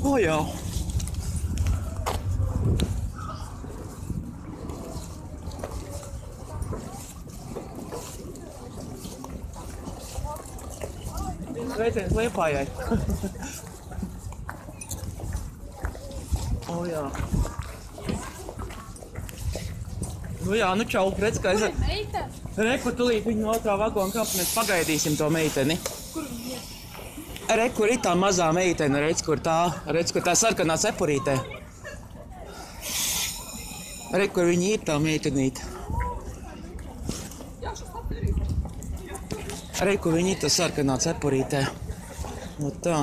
O jau. Sveiciens Liepājai. O jā. Nu jā, nu čau, redz, ka es... Reku, tulīt viņu otrā vagona kāp, mēs pagaidīsim to meiteni. Kur viņa ir? Re, kur ir tā mazā meitene, redz, kur tā sarkanā cepurītē. Re, kur viņa ir tā meitenīte. Re, kur viņa ir tā sarkanā cepurītē. No tā.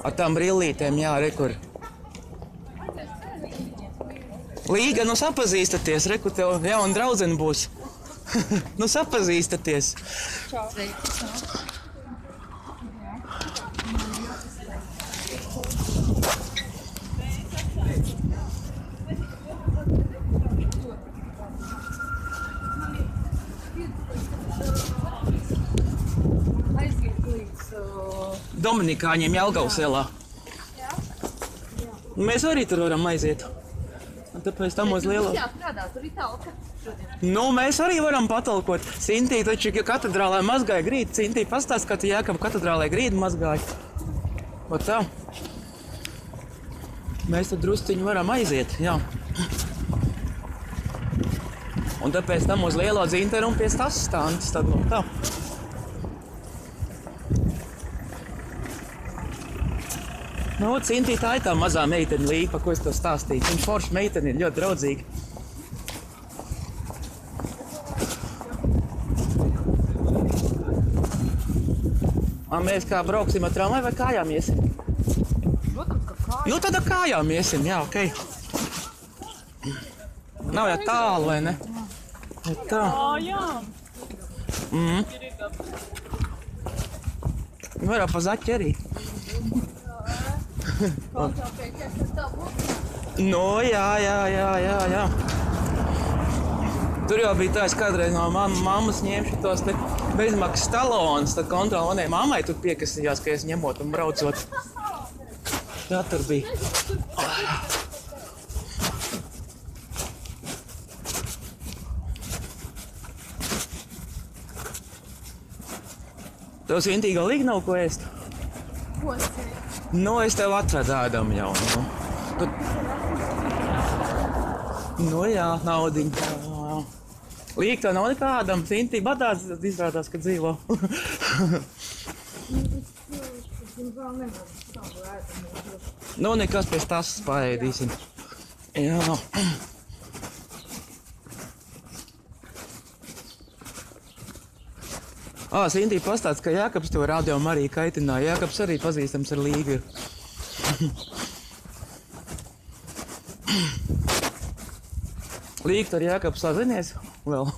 Ar tām brillītēm, jā, re, kur. Līga, nu sapazīstaties, re, kur tev jauna draudzene būs. Nu sapazīstaties. Čau. Dominikāņiem Jelgavas ielā. Mēs arī tur varam aiziet. Un tāpēc tam uz lielo... Tur ir talka. Nu, mēs arī varam patalkot. Sintī taču katedrālē mazgāja grīdu. Sintī pastāst, ka tu Jēkaba katedrālē grīdu mazgāja. Ot tā. Mēs tad drusciņu varam aiziet, jā. Un tāpēc tam uz lielo dzinteru un pie stas standas tad no tā. Nu, Cintī, tā ir tā mazā meitene Līga, pa ko es to stāstīju. Viņa forša meitene ir ļoti draudzīga. Mēs kā brauksim ar tramvaju vai kājām iesim? Protams, ka kājām. Nu, tad ar kājām iesim, jā, okei. Nav jau tālu, vai ne? Tā. Kājām. Varētu pa zaķi arī. Nu, jā. Tur jau bija tā, es kādreiz no mammas ņēmu šitos te bezmaksas talonus, tad kontroli manai mammai tur piekasījās, ka es ņemot un braucot. Jā, tur bija. Tev Sintī galīgi nav ko ēst? Ko es ēstu? Nu, es tev atvedu ēdam jau. Nu jā, naudiņa. Līga tev nav nekā ēdam. Sintī badās, izrādās, ka dzīvo. Nu, nekas pēc tās paēdīsim. Jā. Sintī pastāst, ka Jēkabs to radio Mariju kaitināja. Jēkabs arī pazīstams ar Līgu. Līga ar Jēkabs sazinies vēl.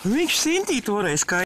Viņš Sintī toreiz kaitināja.